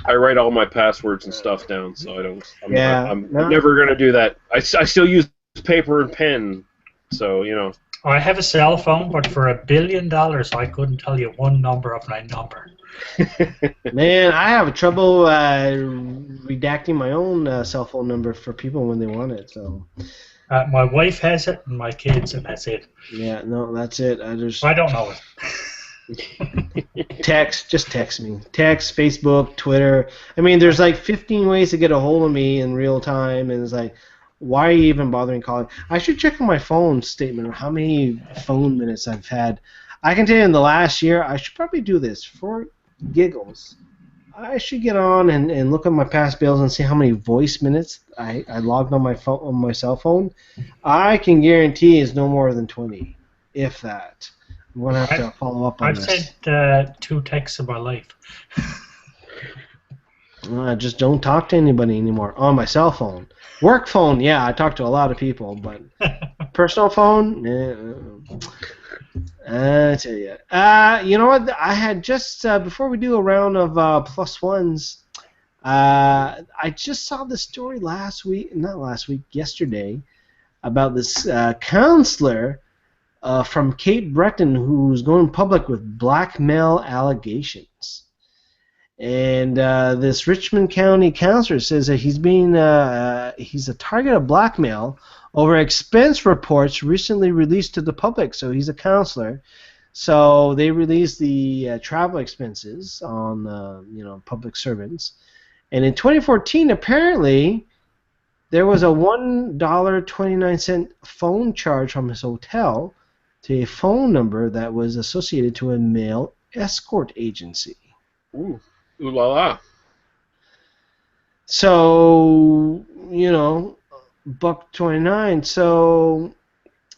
I write all my passwords and stuff down, so I don't. I'm No. never gonna do that. I still use paper and pen, so you know. I have a cell phone, but for $1 billion, I couldn't tell you one number of my number. Man, I have trouble redacting my own cell phone number for people when they want it. So. My wife has it, and my kids, and that's it. Yeah, no, that's it. I don't know it. Just text me. Text, Facebook, Twitter. I mean, there's like 15 ways to get a hold of me in real time, and it's like, why are you even bothering calling? I should check on my phone statement of how many phone minutes I've had. I can tell you in the last year, I should probably do this for giggles. I should get on and look at my past bills and see how many voice minutes I logged on my phone, on my cell phone. I can guarantee it's no more than 20, if that. I'm going to have to follow up on this. I've sent 2 texts in my life. I just don't talk to anybody anymore on my cell phone. Work phone, yeah, I talk to a lot of people, but personal phone, I tell you. You know what? I had just, before we do a round of plus ones, I just saw the story yesterday, about this counselor from Cape Breton who's going public with blackmail allegations. And this Richmond County counselor says that he's a target of blackmail over expense reports recently released to the public. So he's a counselor. So they released the travel expenses on public servants. And in 2014, apparently, there was a $1.29 phone charge from his hotel to a phone number that was associated to a male escort agency. Ooh la la. So, $1.29. So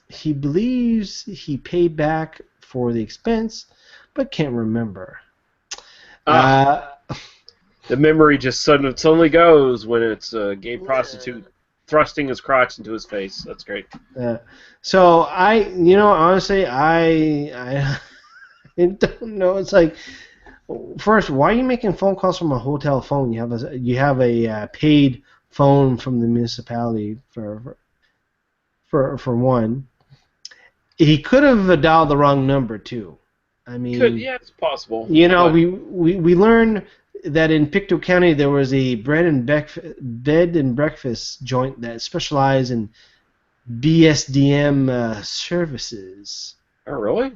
he believes he paid back for the expense, but can't remember. The memory just suddenly goes when it's a gay prostitute thrusting his crotch into his face. That's great. So honestly, I don't know. It's like, first, why are you making phone calls from a hotel phone? You have a paid phone from the municipality for one. He could have dialed the wrong number too. I mean, yeah, it's possible. We learned that in Pictou County there was a bed and breakfast joint that specialized in BSDM services. Oh, really?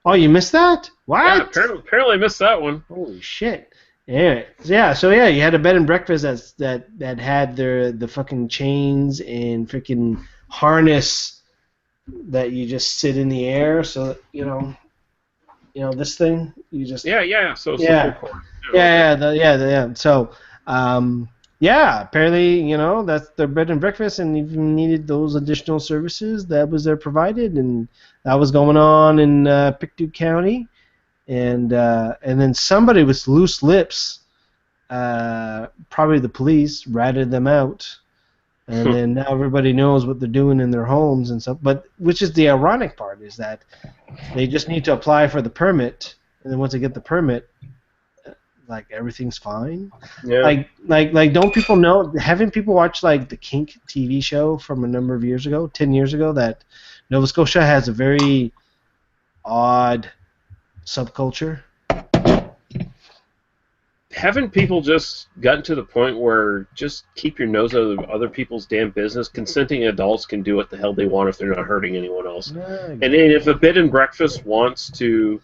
Oh, you missed that? What? Yeah, apparently I missed that one. Holy shit. Yeah. So you had a bed and breakfast that had the fucking chains and freaking harness that you just sit in the air. So this thing you just So So apparently that's their bed and breakfast, and if you needed those additional services, that was there provided, and that was going on in Pictou County, and then somebody with loose lips, probably the police, ratted them out, and then now everybody knows what they're doing in their homes and stuff. But which is the ironic part is that they just need to apply for the permit, and then once they get the permit, like everything's fine. Yeah. Like don't people know? Haven't people watched like the Kink TV show from a number of years ago, 10 years ago, that Nova Scotia has a very odd subculture? Haven't people just gotten to the point where just keep your nose out of other people's damn business? Consenting adults can do what the hell they want if they're not hurting anyone else. And if a bed and breakfast wants to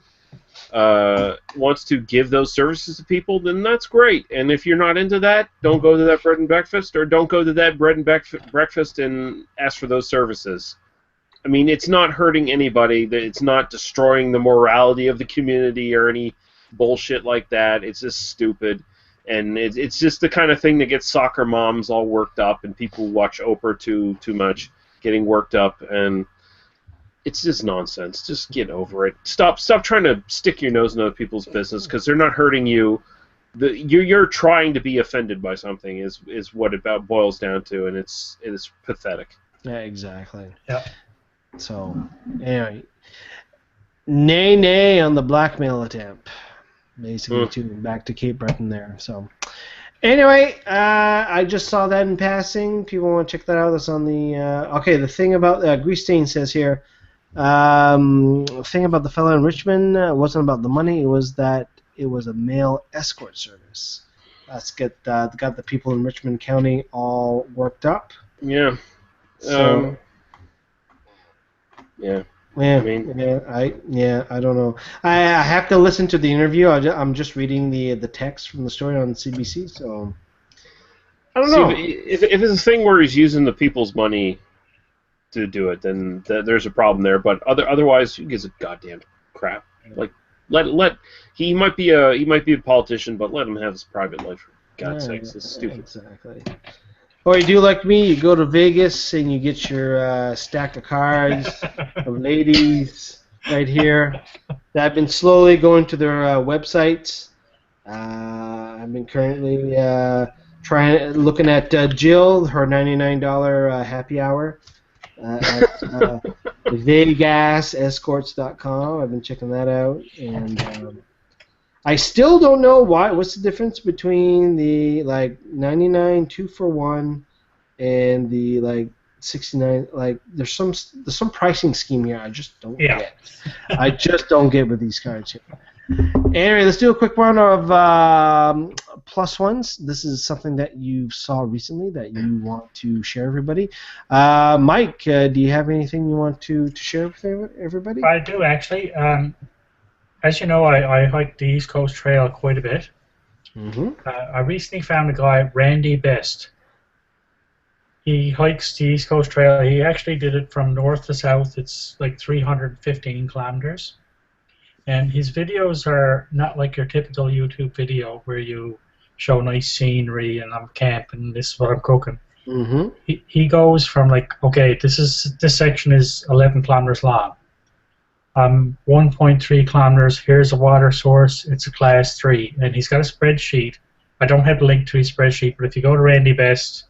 give those services to people, then that's great. And if you're not into that, don't go to that bread and breakfast, or don't go to that bread and breakfast and ask for those services. I mean, it's not hurting anybody. It's not destroying the morality of the community or any bullshit like that. It's just stupid. And it's just the kind of thing that gets soccer moms all worked up, and people who watch Oprah too much getting worked up, and it's just nonsense. Just get over it. Stop trying to stick your nose in other people's business, because they're not hurting you. you're trying to be offended by something is what it about boils down to, and it is pathetic. Yeah, exactly. Yeah. So, anyway, nay on the blackmail attempt. Basically, back to Cape Breton there. So, anyway, I just saw that in passing. People want to check that out. That's on the okay. The thing about Grease Stain says here. The thing about the fellow in Richmond wasn't about the money. It was that it was a male escort service. That's got the people in Richmond County all worked up. Yeah. So, yeah. Yeah, I mean, I don't know. I have to listen to the interview. I'm just reading the text from the story on CBC, so I don't know. If it's a thing where he's using the people's money to do it, then there's a problem there. But otherwise, who gives a goddamn crap? Like, let he might be a politician, but let him have his private life. For God's sakes, it's stupid. Exactly. Or you do like me, you go to Vegas and you get your stack of cards of ladies right here. I've been slowly going to their websites. I've been currently looking at Jill, her $99 happy hour at VegasEscorts.com. I've been checking that out, and I still don't know what's the difference between the 99 2-for-1 and the 69. There's some pricing scheme here I just don't get. I just don't get with these cards here. Anyway, let's do a quick round of plus ones. This is something that you saw recently that you want to share everybody. Mike, do you have anything you want to share with everybody? I do actually. As you know, I hike the East Coast Trail quite a bit. Mm-hmm. I recently found a guy, Randy Best. He hikes the East Coast Trail. He actually did it from north to south. It's like 315 kilometers. And his videos are not like your typical YouTube video where you show nice scenery and I'm camping, this is what I'm cooking. Mm-hmm. He goes from this section is 11 kilometers long. 1.3 kilometers, here's a water source, it's a class 3, and he's got a spreadsheet. I don't have a link to his spreadsheet, but if you go to Randy Best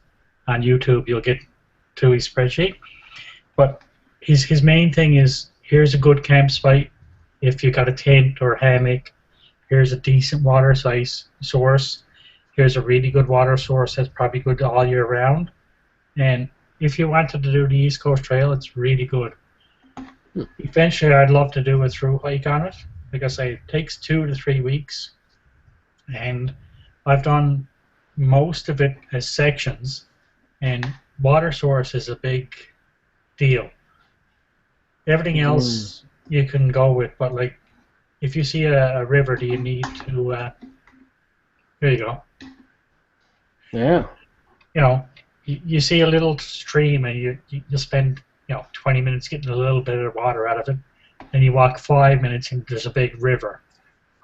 on YouTube, you'll get to his spreadsheet. But his main thing is, here's a good campsite, if you got a tent or a hammock, here's a decent water source, here's a really good water source that's probably good all year round, and if you wanted to do the East Coast Trail, it's really good. Eventually, I'd love to do a through hike on it. Like I say, it takes 2 to 3 weeks, and I've done most of it as sections, and water source is a big deal. Everything else you can go with, but if you see a river, do you need to? There you go. Yeah. You see a little stream, and you spend 20 minutes getting a little bit of water out of it, then you walk 5 minutes and there's a big river.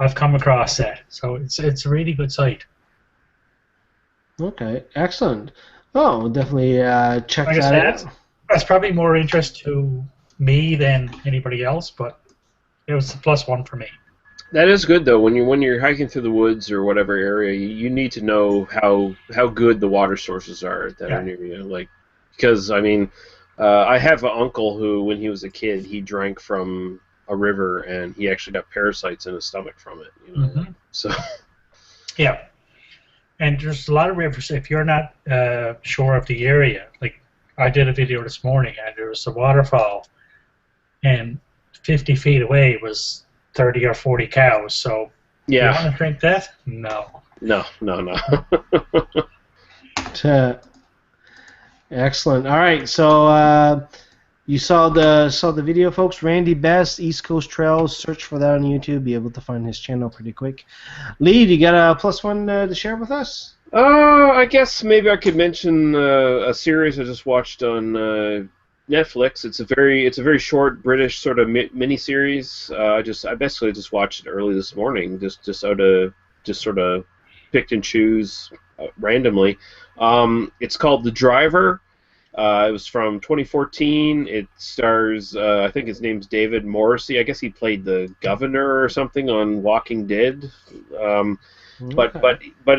I've come across that, so it's a really good site. Okay, excellent. Oh, we'll definitely check that out. That's probably more interest to me than anybody else, but it was a plus one for me. That is good though. When you're hiking through the woods or whatever area, you need to know how good the water sources are that are near you. Because I mean. I have an uncle who, when he was a kid, he drank from a river, and he actually got parasites in his stomach from it. Mm-hmm. So. Yeah, and there's a lot of rivers. If you're not sure of the area, like I did a video this morning, and there was a waterfall, and 50 feet away was 30 or 40 cows. So, you want to drink that? No. No. Excellent. All right, so you saw the video, folks. Randy Best, East Coast Trails. Search for that on YouTube. Be able to find his channel pretty quick. Lee, you got a plus one to share with us? I guess maybe I could mention a series I just watched on Netflix. It's a very short British sort of mini series. I basically just watched it early this morning, just sort of picked and choose randomly. It's called The Driver. It was from 2014. It stars, I think his name's David Morrissey. I guess he played the governor or something on Walking Dead. But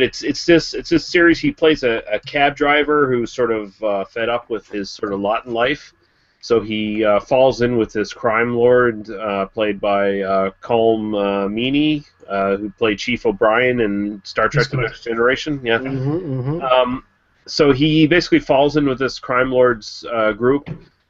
it's this series. He plays a cab driver who's sort of fed up with his sort of lot in life. So he falls in with this crime lord played by Colm Meaney, who played Chief O'Brien in Star Trek: The Next Generation. Yeah. So he basically falls in with this crime lord's group,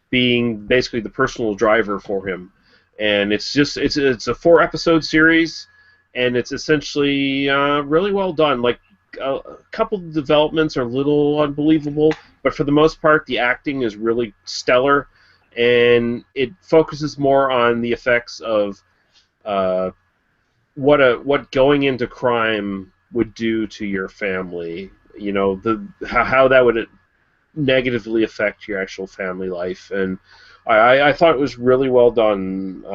being basically the personal driver for him, and it's a 4-episode series, and it's essentially really well done. Like a couple of developments are a little unbelievable, but for the most part, the acting is really stellar, and it focuses more on the effects of what going into crime would do to your family. You know, how that would negatively affect your actual family life, and I thought it was really well done.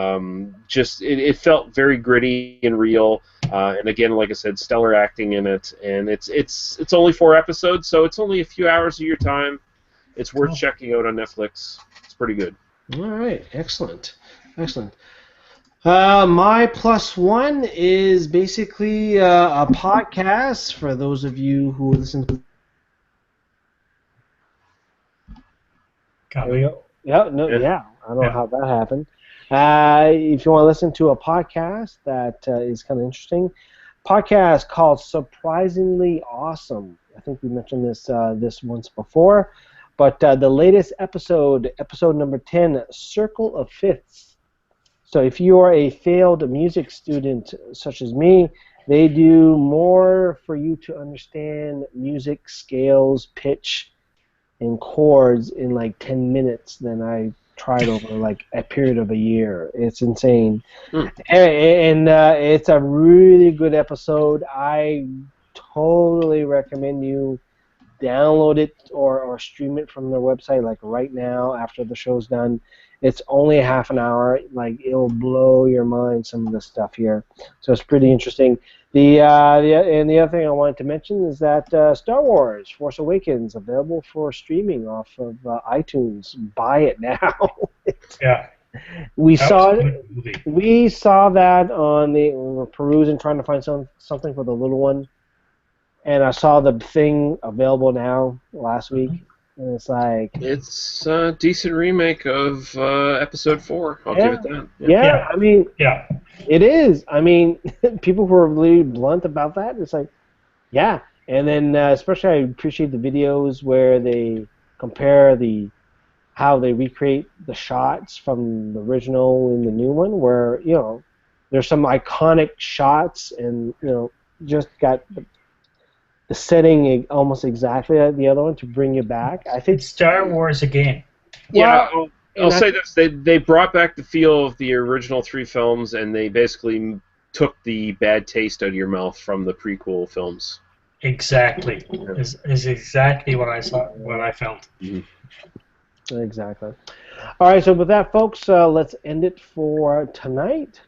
It felt very gritty and real, and again, like I said, stellar acting in it. And it's only 4 episodes, so it's only a few hours of your time. It's worth checking out on Netflix. It's pretty good. All right, excellent. My plus one is basically a podcast for those of you who listen to. There we go. Yeah, I don't know how that happened. If you want to listen to a podcast that is kind of interesting, podcast called Surprisingly Awesome. I think we mentioned this once before, but the latest episode number 10, Circle of Fifths. So if you are a failed music student such as me, they do more for you to understand music, scales, pitch, and chords in like 10 minutes than I tried over like a period of a year. It's insane. And it's a really good episode. I totally recommend you download it or stream it from their website like right now after the show's done. It's only a half an hour. Like, it'll blow your mind, some of the stuff here. So it's pretty interesting. The other thing I wanted to mention is that Star Wars: Force Awakens available for streaming off of iTunes. Buy it now. Yeah. We saw that on we were perusing trying to find something for the little one, and I saw the thing available now last week. And it's like... It's a decent remake of Episode 4. I'll give it that. Yeah, I mean... Yeah. It is. I mean, people who are really blunt about that, it's like, yeah. And then especially I appreciate the videos where they compare how they recreate the shots from the original and the new one, where, you know, there's some iconic shots and, you know, just got... the setting almost exactly like the other one to bring you back. I think Star Wars again. Yeah, I'll say this: they brought back the feel of the original 3 films, and they basically took the bad taste out of your mouth from the prequel films. Exactly, is exactly what I saw, what I felt. Mm-hmm. Exactly. All right, so with that, folks, let's end it for tonight.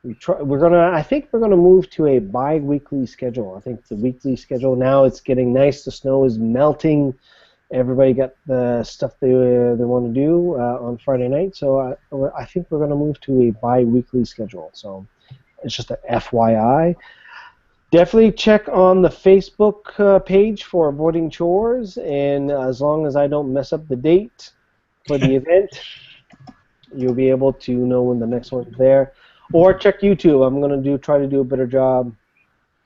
I think we're gonna move to a bi-weekly schedule. I think the weekly schedule now, it's getting nice. The snow is melting. Everybody got the stuff they want to do on Friday night. So I think we're gonna move to a bi-weekly schedule. So it's just a FYI. Definitely check on the Facebook page for Avoiding Chores, and as long as I don't mess up the date for the event, you'll be able to know when the next one's there. Or check YouTube. I'm going to try to do a better job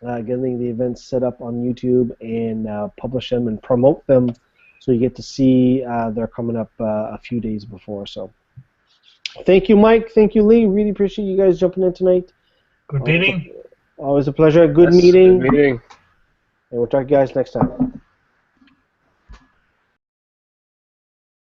getting the events set up on YouTube and publish them and promote them, so you get to see they're coming up a few days before. So, thank you, Mike. Thank you, Lee. Really appreciate you guys jumping in tonight. Good meeting. Always a pleasure. Good meeting. Good meeting. And we'll talk to you guys next time.